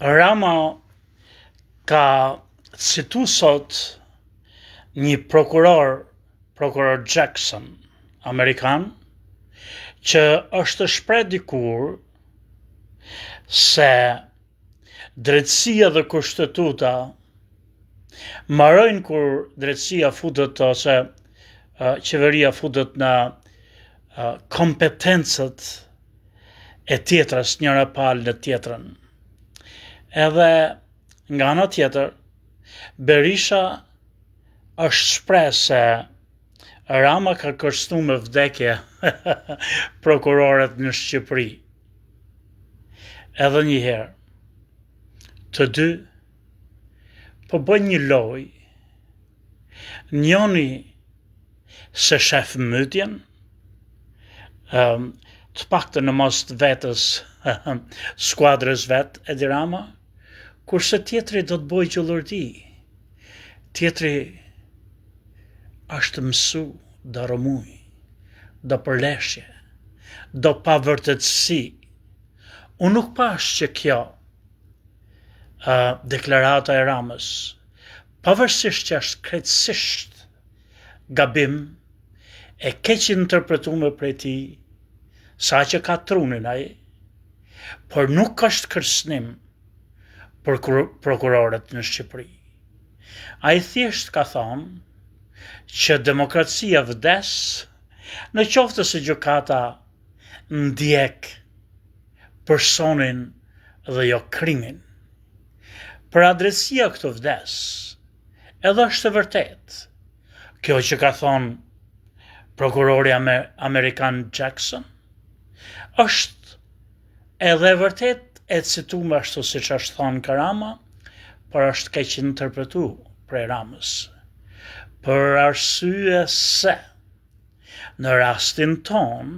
Rama ka citu sot një prokuror Jackson, Amerikan, që është shpreh dikur se drejtësia dhe kushtetuta mbarojnë kur drejtësia futet ose qeveria futet në kompetencët e tjetrës, njëra palë në tjetrën. Edhe nga ana tjetër, Berisha është shpreh se Rama ka kërcënuar me vdekje prokurorët në Shqipëri. Edhe një herë, të dy po bëjnë një lojë, njëri se shef mytjen, të paktën në mos të vetës skuadrës vetë Edi Rama, kurse tjetri do të bëjë gjullërdi. Tjetri është mësu do rëmuj, do përleshje, do pavërtetësi. Unë nuk pash që kjo deklarata e Ramës, pavarësisht që është krejtësisht gabim, e keq interpretuar prej tij, sa që ka trunin ai, por nuk është kërcënim për prokurorët në Shqipëri. Ai thjesht ka thonë që demokracia vdes në qoftë se gjykata ndjek personin dhe jo krimin. Pra drejtësia këtu vdes, edhe është e vërtet. Kjo që ka thonë prokurori Amerikan Jackson, është edhe vërtet e cituar ashtu siç është thonë Rama, por është keq interpretuar prej Ramës. Për arsye se në rastin ton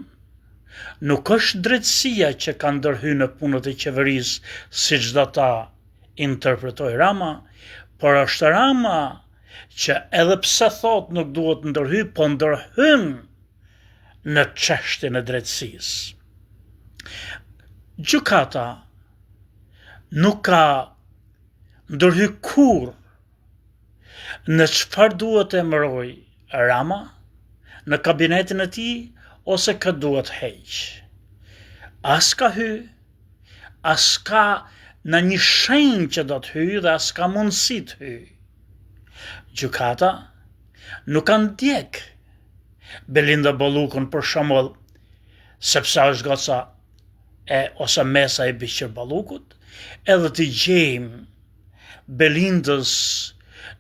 nuk është drejtësia që ka ndërhyrë në punët e qeverisë siç do ta interpretoj Rama, por është Rama që edhe pse thot nuk duhet ndërhyj, po ndërhyn në çështjen e drejtësisë. Gjykata nuk ka ndërhyj kurrë në çfarë duhet e mëroj Rama në kabinetin e tij ose kë duhet heq. As ka hy, as ka në një shenjë që do të hyj dhe as ka mundësi të hyj. Gjykata nuk ka ndjek Belinda Ballukun për shembull, sepse është goca ose mesa e Biqir Ballukut, edhe të gjejmë Belindës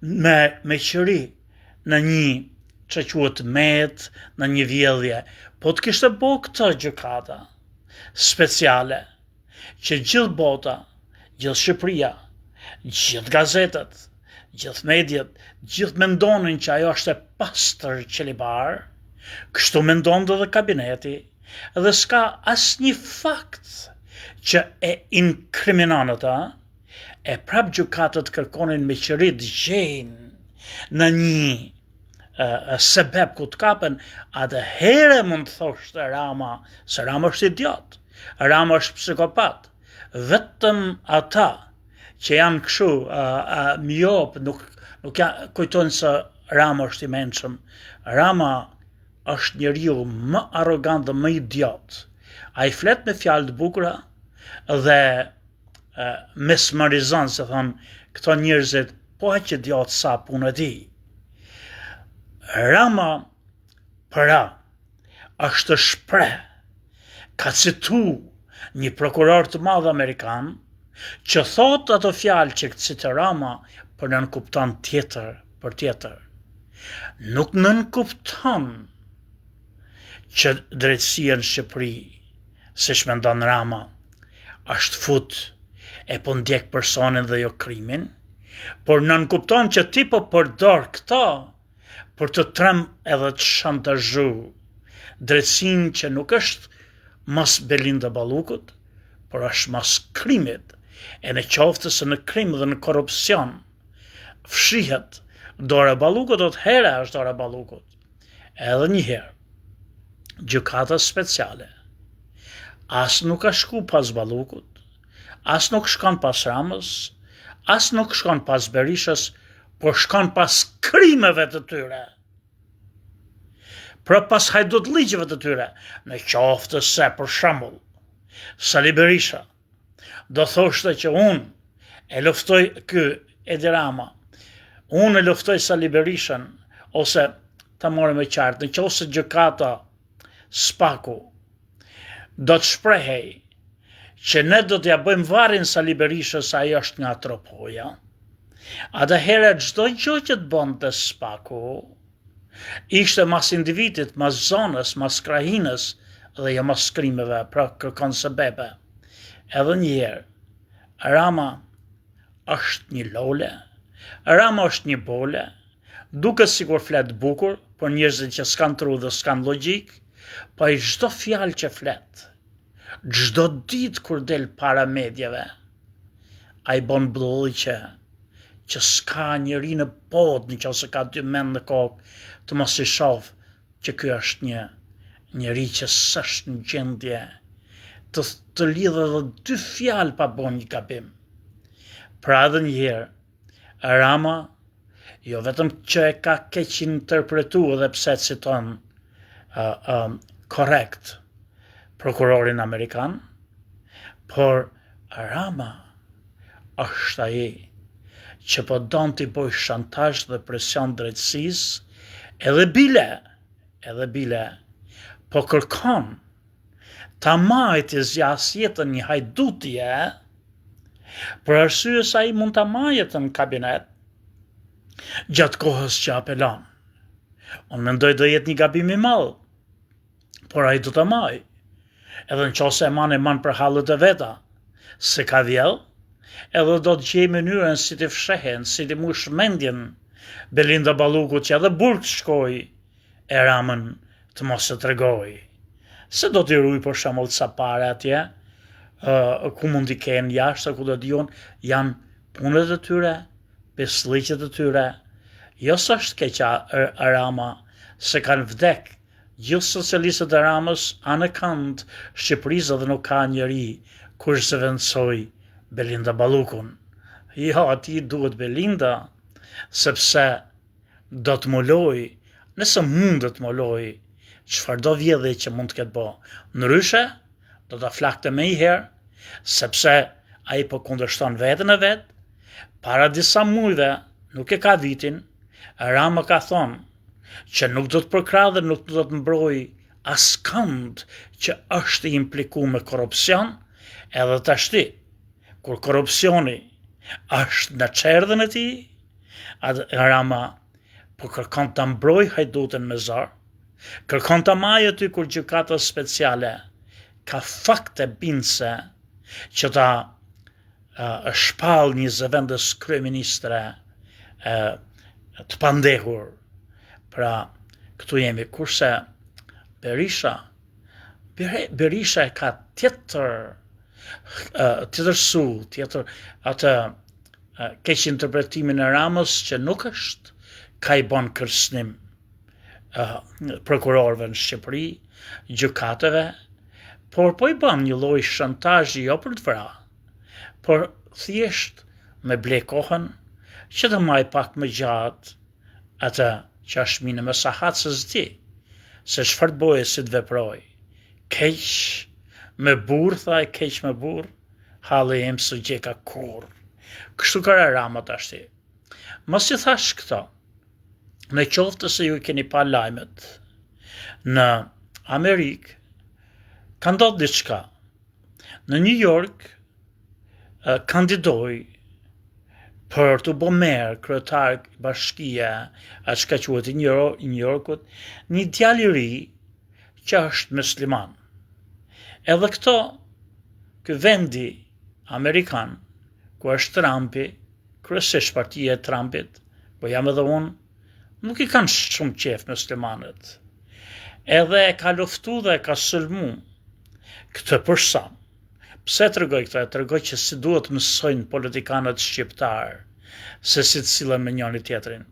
me qëri në një që quhet met, në një vjedhje, po të kishte bo këtë gjykata speciale, që gjithë bota, gjithë Shqipëria, gjithë gazetet, gjithë mediat, gjithë mendonin që ajo është e pastër qelibar, kështu mendon dhe kabineti, dhe s'ka asnjë fakt që e inkriminon ata, e prap gjykatët kërkonin me qëri të gjejnë në një sebeb ku të kapen, atëherë mund të thoshte Rama se Rama është idiot, Rama është psikopat. Vetëm ata që janë kështu miop, nuk kujtojnë se Rama është i mençëm. Rama është njeriu më arrogant dhe më idiot. Ai flet me fjalë të bukura dhe mesmerizon, se thonë këto njerëzit, po aq idiot sa punë e tij. Rama pra është shpreh, ka citu një prokuror të madh amerikan që thot ato fjalë që citoi Rama, por nënkupton tjetër për tjetër. Nuk nënkupton që drejtësia në Shqipëri, siç mendon Rama, është fut e po ndjek personin dhe jo krimin, por nënkupton që ti po përdor këto për të trem edhe të shantazhu drejtësinë që nuk është mos Belinda Ballukut, por është mos krimit, e në qoftë se në krim dhe në korrupsion fshihet dora Ballukut, atëherë është dora Ballukut. Edhe një herë, gjykata speciale as nuk ka shku pas Ballukut, as nuk shkon pas Ramës, as nuk shkon pas Berishës, por shkon pas krimeve të tyre. Pra pas hajdut ligjeve të tyre, në qoftë se për shembull Sali Berisha do thoshte që unë e luftoj Edi Rama, unë e luftoj Sali Berishën, ose ta morëm me qartë, në qoftë se gjykata Spaku do të shprehej që ne do t'ja bëjmë varrin Sali Berishës, ai është nga tropoja, atëherë çdo gjë që të bënte Spaku ishte mas individit, mas zonës, mas krahinës dhe jo mas krimeve, pra kërkon sebebe. Edhe njëherë, Rama është një lole, Rama është një bole, duke sikur flet bukur, por njerëzit që s'kan tru dhe s'kan logjik, pa i çdo fjalë që flet, çdo ditë kur del para medjave, ai bën blulliqe që s'ka njëri në botë, nëse ka dy mend në kokë, të mos i shoh që ky është një njeri që s'është në gjendje të lidhë edhe dy fjalë pa bën një gabim. Pra edhe njëherë, Rama jo vetëm që e ka keq interpretuar dhe pse citon korrekt prokurorin amerikan, por Rama është ai që po don t'i bëj shantazh dhe presion drejtësisë, edhe bile, po kërkon ta majë të zjas jetën një hajdutje, për arsye se ai mund ta majë jetën në kabinet gjatë kohës që apelon. Unë mendoj do jetë një gabim i madh, por ai do ta majë. Edhe nëse e man për hallet e veta, se ka vjell, edhe do të gjej mënyrën si të fshehen, si të mush mendjen Belinda Ballukut, që edhe burg shkoi e Ramën të mos e tregoj. Se do t'i ruaj për shembull ca pare atje, ku mund t'i kenë jashtë, ku do diun, janë punët e tyre, pesëlliqet e tyre. Jo s'është keqa Rama, se kanë vdek gjithë socialistët e Ramës anë kënd Shqipërisë, dhe nuk ka njeri kur zëvendësoi Belinda Ballukun. Jo, ati duhet Belinda, sepse do të moloj, nëse mund të moloj, çfarëdo vjedhje që mund të ketë bë. Ndryshe, do ta flakte më një herë, sepse ai po kundërshton veten e vet. Para disa muajve, nuk e ka vitin, Rama ka thonë që nuk do të përkrahë dhe nuk do të mbroj askënd që është i implikuar me korrupsion, edhe tashti, kur korrupsioni është në çerdhën e tij, Rama po kërkon ta mbroj hajdutën me zor, kërkon ta majë aty kur gjykata speciale ka fakte bindse që ta shpall një zëvendës kryeministre të pandehur. Pra, këtu jemi, kurse Berisha e ka tjetër atë keq interpretimin e Ramës, që nuk është ka i bën kërcënim prokurorëve në Shqipëri, gjykatave, por po i bën një lloj shantazhi, jo për të vrarë, por thjesht me ble kohën që të maj pak më gjatë atë që është minë më sahat se zdi, se çfarë të bëjë si të veproj. Keq me burr, thaj, keq me burr, halli im së gjeka kur. Kështu ka Rama tashti. Mos i thash këto, në qoftë se ju keni pa lajmet, në Amerikë ka ndodhur diçka. Në New York kandidoi për të bërë merë kryetar bashkia, atë që quhet i New Yorkut, një djalë i ri që është musliman. Edhe këto, ky vendi amerikan, ku është Trumpi, kryesisht partia e Trumpit, po jam edhe unë, nuk i kanë shumë qef muslimanët. Edhe e ka luftu dhe e ka sulmu këtë përsa. Pse tregoj këtë? Tregoj që si duhet mësojnë politikanët shqiptarë se si të sillen me njëri tjetrin.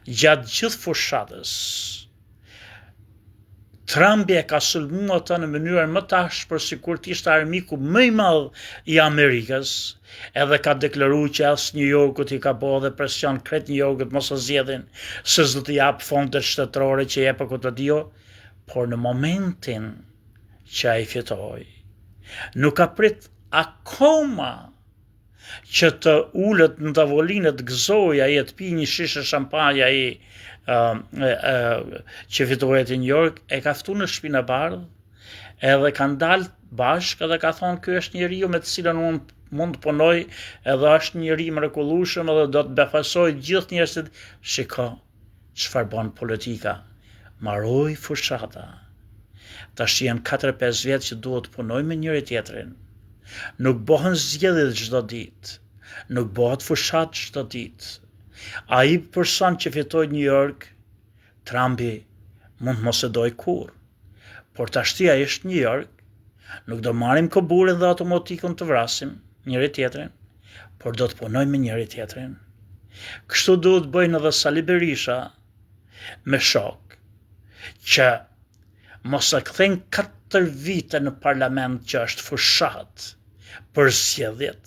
Gjatë gjithë fushatës, Trumpi e ka sulmuar atë në mënyrën më të ashpër sikur të ishte armiku më i madh i Amerikës, edhe ka deklaruar që as New Yorkut i ka bërë dhe presion krejt New Yorkut mos e zgjedhin se s'do të jap fondet shtetërore që jep Kotodio, por në momentin që ai fitoi, nuk ka prit akoma që të ulet në tavolinë të gëzoj ai të pi një shishe shampanje ai që fitoi te New York, e ka ftuar në shtëpinë e bardhë, edhe kanë dalë bashkë dhe ka thonë ky është njeriu me të cilën mund të punoj, edhe është njeri mrekullueshëm edhe do të befasoj gjithë njerëzit. Shiko çfarë bën politika. Marroi fushata. Tash janë 4-5 vjet që duhet të punoj me njëri tjetrin. Nuk bëhen zgjedhje çdo ditë. Nuk bëhet fushat çdo ditë. Ai person që fitoi New York, Trumpi mund mos e doj kur. Por tashti ai është New York, nuk do marrim koburin dhe automatikun të vrasim njëri tjetrin, por do të punoj me njëri tjetrin. Kështu duhet bëjnë edhe Sali Berisha me shok, që mos e kthejnë 4 vite në parlament që është fushat për zgjedhjet,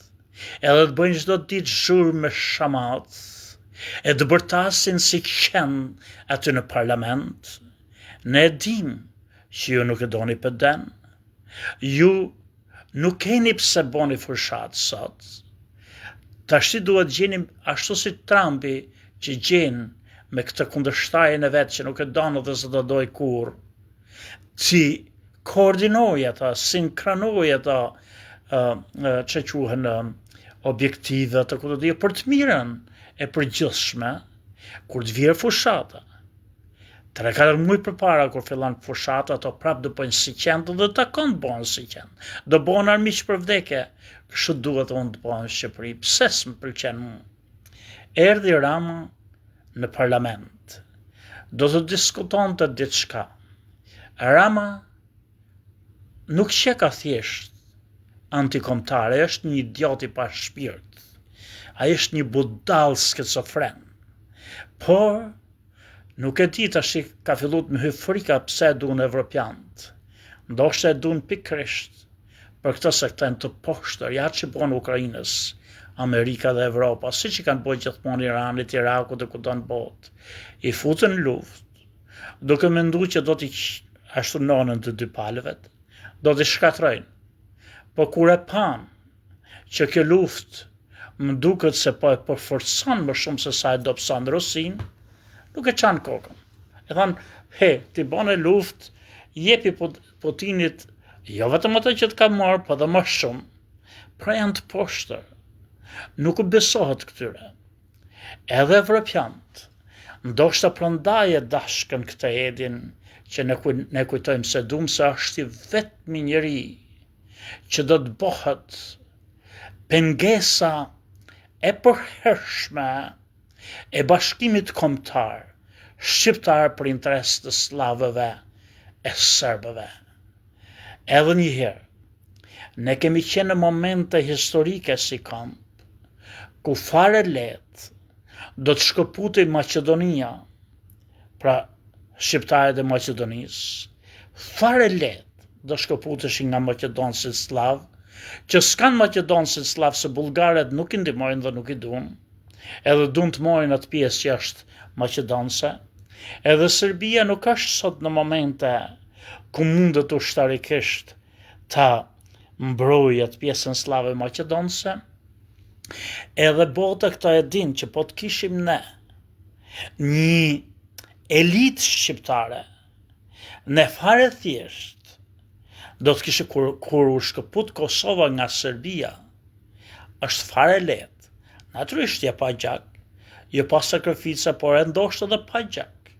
edhe të bëjnë çdo ditë zhurmë me shamat, e të bërtasin si qenë aty në parlament. Ne dim që ju nuk e doni për den, ju nuk keni pse boni fushat sot. Tashti duhet gjeni ashtu si Trumpi që gjen me këtë kundërshtarjen e vet që nuk e don dhe s'do doj kur, ti koordinoj ata, sinkronoj ata që quhen objektive të Kotodio për të mirën e përgjithshme kur të vjerë fushata. 3-4 muaj përpara kur fillon fushata, ato prap do bëjnë si qenë dhe takon të bëhen si qenë. Do bëhen armiq për vdekje. Kështu duhet unë të bëhen në Shqipëri. Pse s'më pëlqen mua? Erdhi Rama në parlament. Do të diskutonte diçka. Rama nuk qeka thjesht antikombëtar, është një idiot i pa shpirt. Ai është një budall skizofren. Por nuk e di tash ka filluar të më hy frika pse e duan evropianët. Ndoshta e duan pikërisht për këtë se këta janë të poshtër, ja që bën Ukrainës, Amerika dhe Evropa, siç i kanë bërë gjithmonë Iranit, Irakut dhe kudo në botë. I futën në luftë, duke menduar që do t'i ashtu nonën të dy palëve, do t'i shkatrojnë. Po kur e pan që kjo luftë më duket se po e përforcon më shumë se sa e dobëson Rusin, nuk e qanë kokën. E thanë, ti bane luft, jepi Putinit, jo vetëm atë që të ka marrë, po dhe më shumë. Pra janë të poshtër. Nuk u besohet këtyre. Edhe evropianët, ndoshta prandaj e dashkën këtë edin, që ne kujtojmë se duam se është i vetmi njeri që do të bëhet pengesa e përhershme e bashkimit kombëtar shqiptar për interes të slavëve e serbëve. Edhe një herë, ne kemi qenë në momente historike si kamp, ku fare let do të shkëputej Maqedonia, pra shqiptarët e Maqedonisë, fare let do shkëputeshin nga maqedonësit slav, që s'kan maqedonësit slav se bullgarët nuk i ndihmojnë dhe nuk i duan, edhe duan të marrin atë pjesë që është maqedonëse, edhe Serbia nuk është sot në momente ku mundet ushtarikisht ta mbrojë atë pjesën slave maqedonëse, edhe bota këta e din që po të kishim ne një elitë shqiptare, ne fare thjesht, do të kishte kur u shkëput Kosova nga Serbia, është fare lehtë. Natyrisht ja pa gjak, jo pa sakrifica, por e ndoshta edhe pa gjak.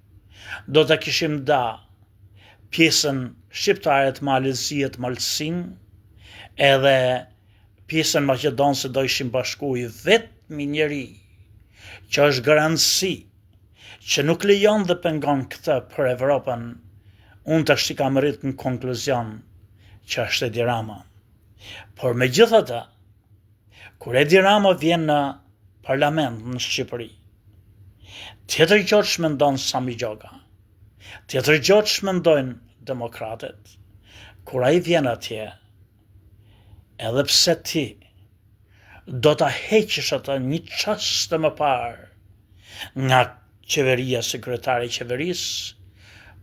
Do të kishim da pjesën shqiptare të Maleziet, Malsin, edhe pjesën maqedonëse do ishim bashkuar vetëm njeri që është garanci që nuk lejon dhe pengon këtë për Evropën. Unë tash kam rritur në konkluzion që është Edi Rama. Por megjithatë, kur Edi Rama vjen në parlament në Shqipëri, tjetër gjë ç'mendon Sami Gjoka, tjetër gjë ç'mendojnë demokratet, kur ai vjen atje, edhe pse ti do ta heqësh atë një çast më parë nga qeveria, sekretari i qeverisë,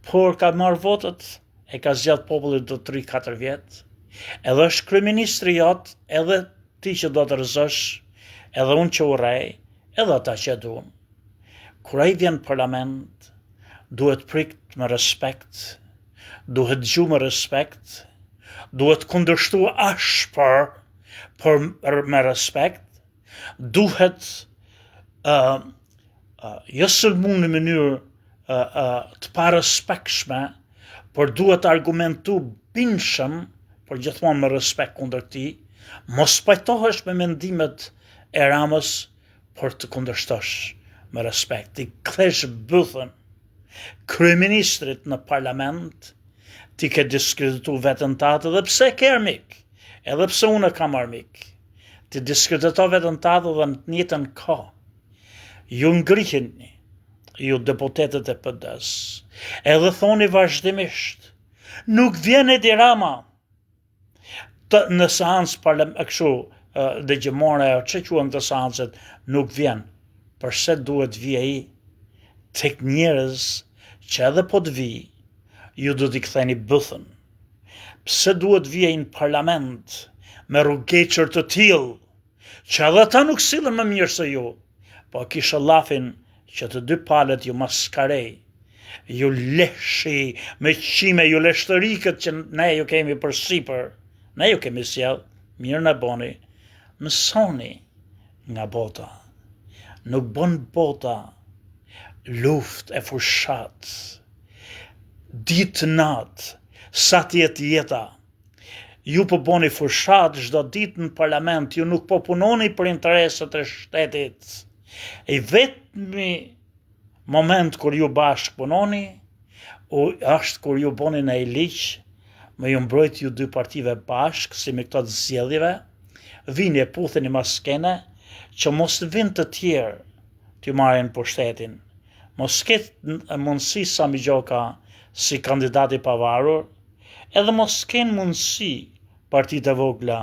por ka marrë votat, e ka zgjatë populli do 3-4 vjet, edhe është kryeministri jot, edhe ti që do të rrezosh, edhe unë që urrej, edhe ata që duan. Kur ai vjen në parlament, duhet prikt me respekt, duhet dëgju me respekt, duhet kundërshtu ashpër, por me respekt, duhet jo sulmu në mënyrë të parespektshme, por duhet argumentu bindshëm, por gjithmonë me respekt kundër këtij, mos pajtohesh me mendimet e Ramës, por të kundërshtosh me respekt. Ti kthesh bythën kryeministrit në parlament, ti ke diskreditu veten tatë, edhe pse ke armik, edhe pse unë kam armik, ti diskredito veten tatë dhe në të njëjtën kohë. Ju ngriheni, ju deputetët e PD-s, edhe thoni vazhdimisht, nuk vjen Edi Rama në seancë dëgjimore, që quhen të seancët, nuk vjen. Përse duhet vi ai tek njerëz që edhe po të vi, ju do t'i ktheni bëthën? Pse duhet vi ai në parlament me rrugeqër të tillë, që edhe ata nuk sillen më mirë se ju, po kisha llafin që të dy palët ju maskarej, ju leshi me qime, ju leshtërikët që ne ju kemi për sipër, ne ju kemi sjell, mirë në boni, mësoni nga bota. Nuk bon bota luft e fushat, ditë natë, sa tjetë jeta. Ju po boni fushat çdo ditë në parlament, ju nuk po punoni për interesat e shtetit. E vetmi moment kur ju bashkë punoni, është kur ju boni në e liqë, me ju mbrojt ju dy partive bashkë, si me këto të zgjedhjeve, vini e putheni maskene, që mos vind të tjerë t'ju marrin pushtetin. Mos ketë mundësi Sami Gjoka si kandidati pavarur, edhe mos kenë mundësi partitë e vogla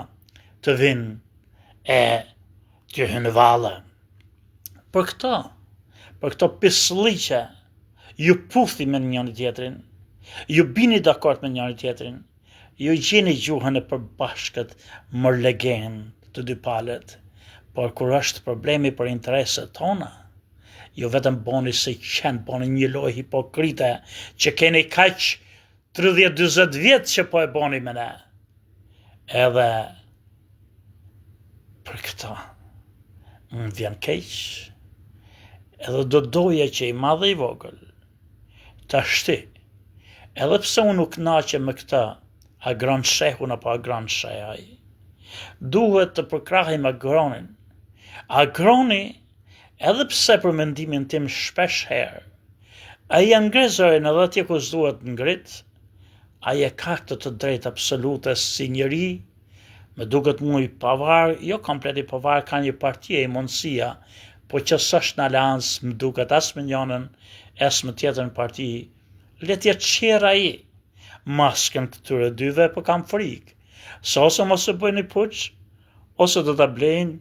të vinë e të hynë valle. Për këto pislliqe, ju puthi me njëri tjetrin, ju bini dakord me njëri tjetrin, ju gjeni gjuhën e përbashkët më legen të dy palët, por kur është problemi për interesat tona, ju vetëm boni se qenë, boni një lojë hipokrite, që keni kaq 30-40 vjetë që po e boni me ne. Edhe për këta, më vjen keq, edhe do doja që i madhe i vogël, ta shti, edhe pse unë nuk naqe me këta, agron shehun apo agron shehaj, duhet të përkrahim agronin. Agroni, edhe pse për mendimin tim shpesh herë, ai e ngrezërin edhe atje ku s'duhet ngrit, ai e ka të drejtë absolute si njeri, me duket mu i pavar, jo komplet i pavar, ka një partie i mundësia, po që s'është në aleancë, më duket as me njënën, as me tjetër në parti, letja qera i, masken këtyre dyve, po kam frikë, se ose mos e bëjnë i puq, ose do të blejnë,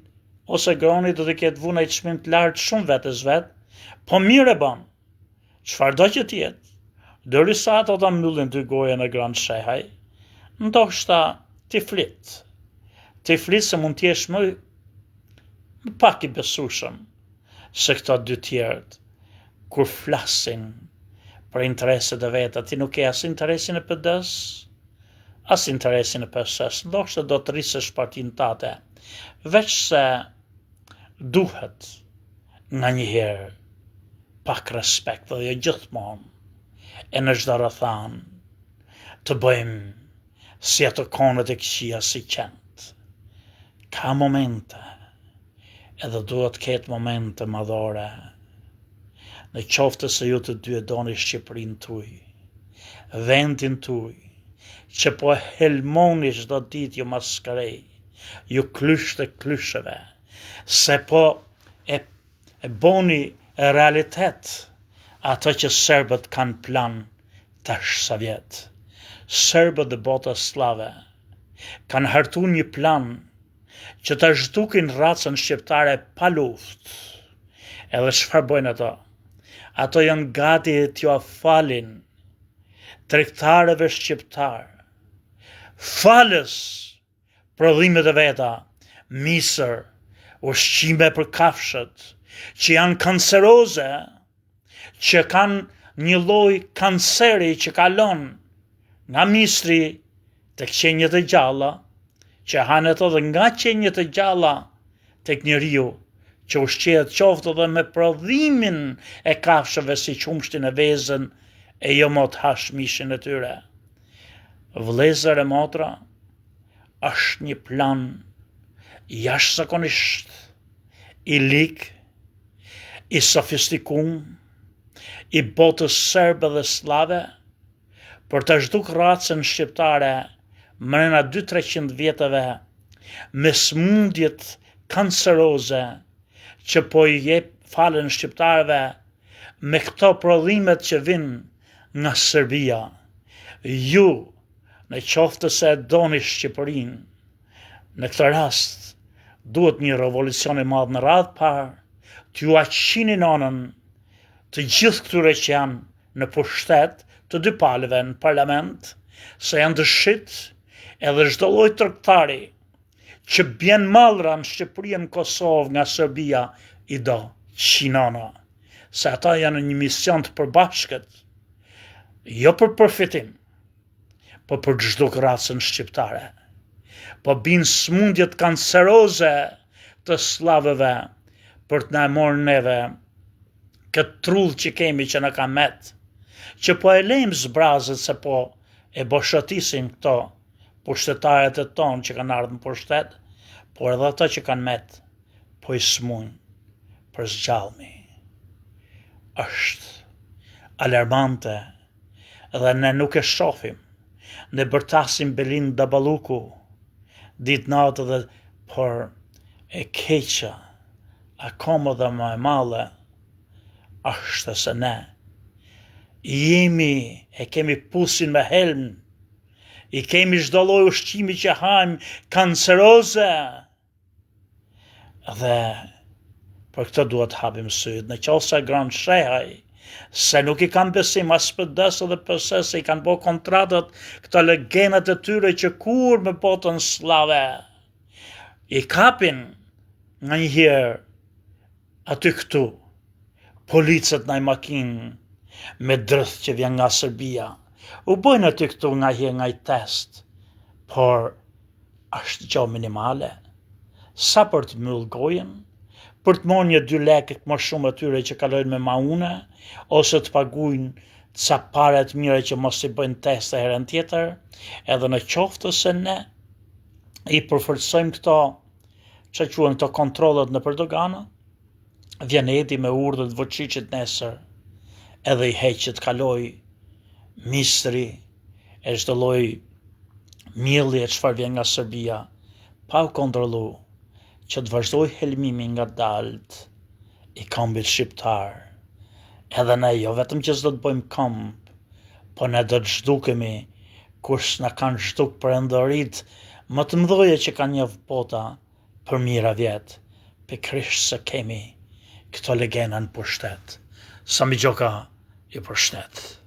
ose groni do të ketë vuna i çmim të lartë shumë vetës vetë, po mirë e ban, çfarëdo që tjetë, derisa ato ta mbyllin dy goja në grand shehaj, ndoshta ti flit se mund t'jesh më pak i besueshëm se këto dy tjerët, kur flasin për interesat e veta, ti nuk ke as interesin e PD-s, as interesin e PS-s, ndoshta do të rrisësh partinë tate, veç se duhet nga njëherë pak respekt, dhe jo gjithmonë, e në çdo rrethan të bëjmë si ato konët e këqija si qend. Ka momente, edhe duhet ketë momente madhore, në qoftë se ju të dy e doni Shqipërinë tuaj, vendin tuaj, që po helmoni çdo ditë ju maskarej, ju klysh të klysheve, se po e boni realitet ato që serbët kanë plan tash sa vjet. serbët dhe bota slave kanë hartu një plan që ta zhdukin racën shqiptare pa luftë. Edhe çfarë bojnë ato? Ato janë gati t'ju falin tregtarëve shqiptar, falës prodhimet e veta, misër, ushqime për kafshët, që janë kanceroze, që kanë një lloj kanceri që kalon nga misri tek qenjet e gjalla, që hanë ato dhe nga qenjet e gjalla tek njeriu, që ushqehet qoftë edhe me prodhimin e kafshëve si qumshtin e vezën e jo më të hash mishin e tyre. Vëllezër e motra, është një plan jashtëzakonisht i lig, i sofistikum, i botës serbe dhe slave, për të zhduk racën shqiptare mrena 200-300 vjetëve me smundjet kanceroze që po i jep falen shqiptarëve me këto prodhimet që vinë nga Serbia. Ju, në qoftë se doni Shqipërinë, në këtë rast duhet një revolucion i madh në radhë parë, t'ju aqini nonën të gjithë këtyre që janë në pushtet të dy palëve në parlament, se janë të shit edhe çdo lloj tregtari që bjen mallra në Shqipëri e në Kosovë nga Serbia i do qinona, se ata janë një mision të përbashkët, jo për përfitim, po për çdo racën shqiptare, po bin smundjet kanceroze të slavëve për të na marrë neve këtë trull që kemi që na ka met, që po e lejmë zbrazët se po e boshatisin këto pushtetarët e tonë që kanë ardhur në pushtet, por edhe ata që kanë met, po i smujnë për zgjallëmi. Është alarmante dhe ne nuk e shohim. Ne bërtasim Belin Dabaluku ditë natë dhe por e keqa, akoma dhe më e madhe, është se ne e kemi pusin me helm, i kemi çdo lloj ushqimi që hajmë kanceroze, dhe për këtë duhet hapim syt. Në qoftë se gran shehaj, se nuk i kanë besim as PD-s edhe PS, se i kanë bërë kontratat këto legendat e tyre që kur me botën slave i kapin nga një herë aty këtu policët në makinë me drëth që vjen nga Serbia, u bojnë aty këtu nga herë nga i test, por është gjë minimale, sa për të mbyll gojen, për të marrë një 2 lekë më shumë atyre që kalojnë me maune, ose të paguajnë ca pare të mira që mos i bëjnë test e herën tjetër, edhe në qoftë se ne i përforcojmë këto që quhen këto kontrollet në Erdogana, vjen Edi me urdhët Vučićit nesër, edhe i heqet kaloj misri e çdo lloj mielli e çfarë vjen nga Serbia, pa u kontrollu që të vazhdoj helmimi nga dalt i kombit shqiptar. Edhe ne jo vetëm që s'do të bëjmë komb, po ne do të zhdukemi kush na kanë zhduk perendorit më të mëdhoja që kanë njeh bota për mira vjet, pikërisht se kemi këto legenda në pushtet. Sami Gjoka i përshtet.